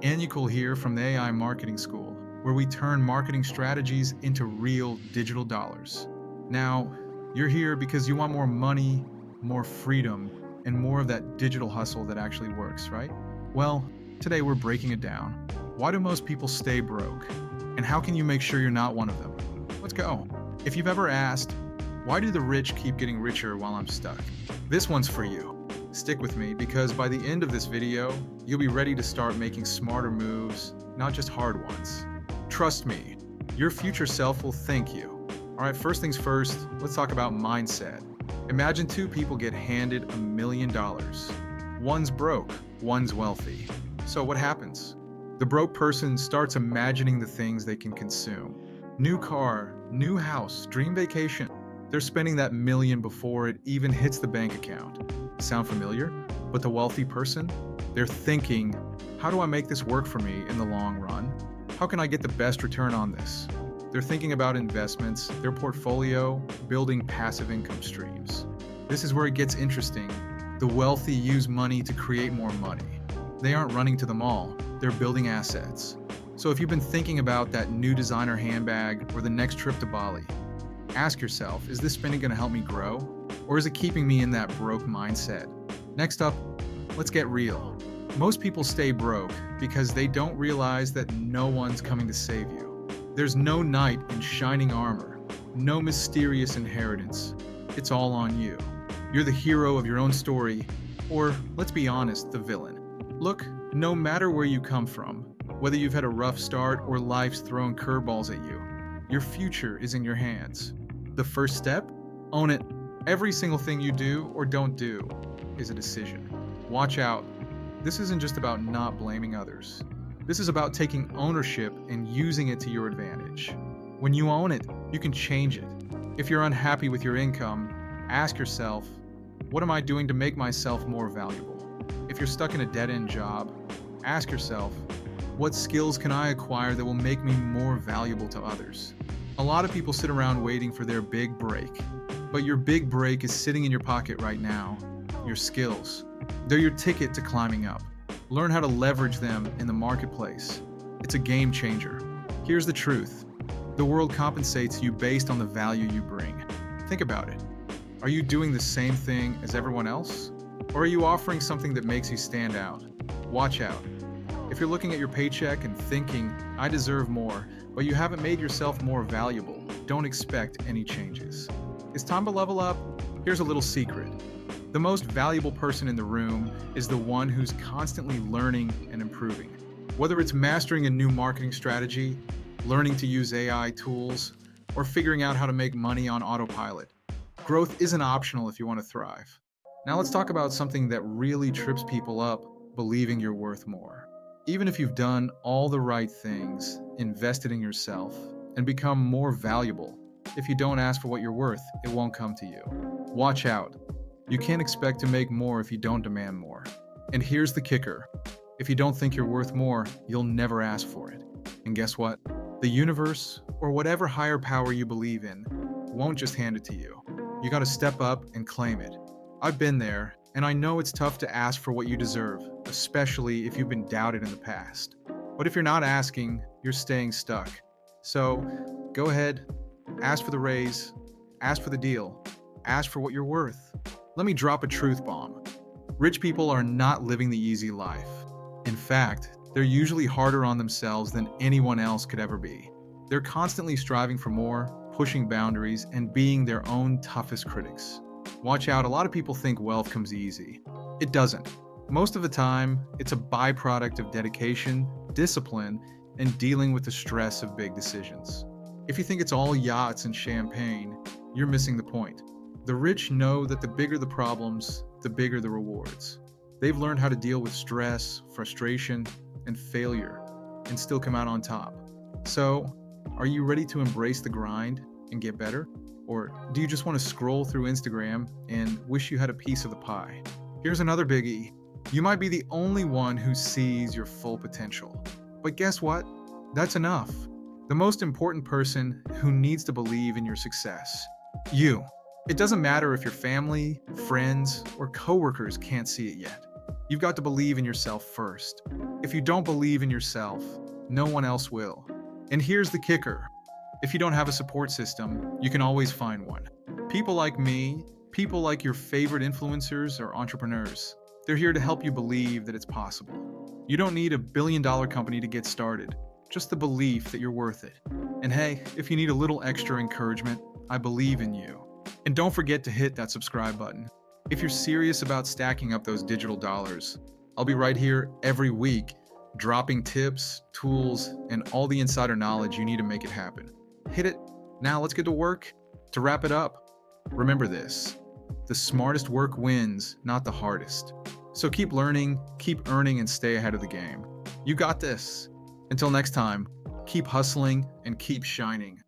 Anukool here from the AI Marketing School, where we turn marketing strategies into real digital dollars. Now, you're here because you want more money, more freedom, and more of that digital hustle that actually works, right? Well, today we're breaking it down. Why do most people stay broke? And how can you make sure you're not one of them? Let's go. If you've ever asked, why do the rich keep getting richer while I'm stuck? This one's for you. Stick with me because by the end of this video, you'll be ready to start making smarter moves, not just hard ones. Trust me, your future self will thank you. All right, first things first, let's talk about mindset. Imagine two people get handed $1 million. One's broke, one's wealthy. So what happens? The broke person starts imagining the things they can consume. New car, new house, dream vacation. They're spending that million before it even hits the bank account. Sound familiar? But the wealthy person? They're thinking, how do I make this work for me in the long run? How can I get the best return on this? They're thinking about investments, their portfolio, building passive income streams. This is where it gets interesting. The wealthy use money to create more money. They aren't running to the mall, they're building assets. So if you've been thinking about that new designer handbag or the next trip to Bali, ask yourself, is this spending going to help me grow? Or is it keeping me in that broke mindset? Next up, let's get real. Most people stay broke because they don't realize that no one's coming to save you. There's no knight in shining armor, no mysterious inheritance. It's all on you. You're the hero of your own story, or let's be honest, the villain. Look, no matter where you come from, whether you've had a rough start or life's thrown curveballs at you, your future is in your hands. The first step? Own it. Every single thing you do or don't do is a decision. Watch out. This isn't just about not blaming others. This is about taking ownership and using it to your advantage. When you own it, you can change it. If you're unhappy with your income, ask yourself, what am I doing to make myself more valuable? If you're stuck in a dead-end job, ask yourself, what skills can I acquire that will make me more valuable to others? A lot of people sit around waiting for their big break. But your big break is sitting in your pocket right now. Your skills. They're your ticket to climbing up. Learn how to leverage them in the marketplace. It's a game changer. Here's the truth. The world compensates you based on the value you bring. Think about it. Are you doing the same thing as everyone else? Or are you offering something that makes you stand out? Watch out. If you're looking at your paycheck and thinking, I deserve more, but you haven't made yourself more valuable, don't expect any changes. It's time to level up. Here's a little secret. The most valuable person in the room is the one who's constantly learning and improving. Whether it's mastering a new marketing strategy, learning to use AI tools, or figuring out how to make money on autopilot, growth isn't optional if you want to thrive. Now let's talk about something that really trips people up, believing you're worth more. Even if you've done all the right things, invested in yourself, and become more valuable, if you don't ask for what you're worth, it won't come to you. Watch out. You can't expect to make more if you don't demand more. And here's the kicker. If you don't think you're worth more, you'll never ask for it. And guess what? The universe, or whatever higher power you believe in, won't just hand it to you. You gotta step up and claim it. I've been there, and I know it's tough to ask for what you deserve, especially if you've been doubted in the past. But if you're not asking, you're staying stuck. So, go ahead. Ask for the raise, ask for the deal, ask for what you're worth. Let me drop a truth bomb. Rich people are not living the easy life. In fact, they're usually harder on themselves than anyone else could ever be. They're constantly striving for more, pushing boundaries, and being their own toughest critics. Watch out, a lot of people think wealth comes easy. It doesn't. Most of the time, it's a byproduct of dedication, discipline, and dealing with the stress of big decisions. If you think it's all yachts and champagne, you're missing the point. The rich know that the bigger the problems, the bigger the rewards. They've learned how to deal with stress, frustration, and failure, and still come out on top. So, are you ready to embrace the grind and get better? Or do you just want to scroll through Instagram and wish you had a piece of the pie? Here's another biggie. You might be the only one who sees your full potential. But guess what? That's enough. The most important person who needs to believe in your success. You. It doesn't matter if your family, friends, or coworkers can't see it yet. You've got to believe in yourself first. If you don't believe in yourself, no one else will. And here's the kicker. If you don't have a support system, you can always find one. People like me, people like your favorite influencers or entrepreneurs, they're here to help you believe that it's possible. You don't need a $1 billion company to get started, just the belief that you're worth it. And hey, if you need a little extra encouragement, I believe in you. And don't forget to hit that subscribe button. If you're serious about stacking up those digital dollars, I'll be right here every week, dropping tips, tools, and all the insider knowledge you need to make it happen. Hit it. Now let's get to work. To wrap it up, remember this: the smartest work wins, not the hardest. So keep learning, keep earning, and stay ahead of the game. You got this. Until next time, keep hustling and keep shining.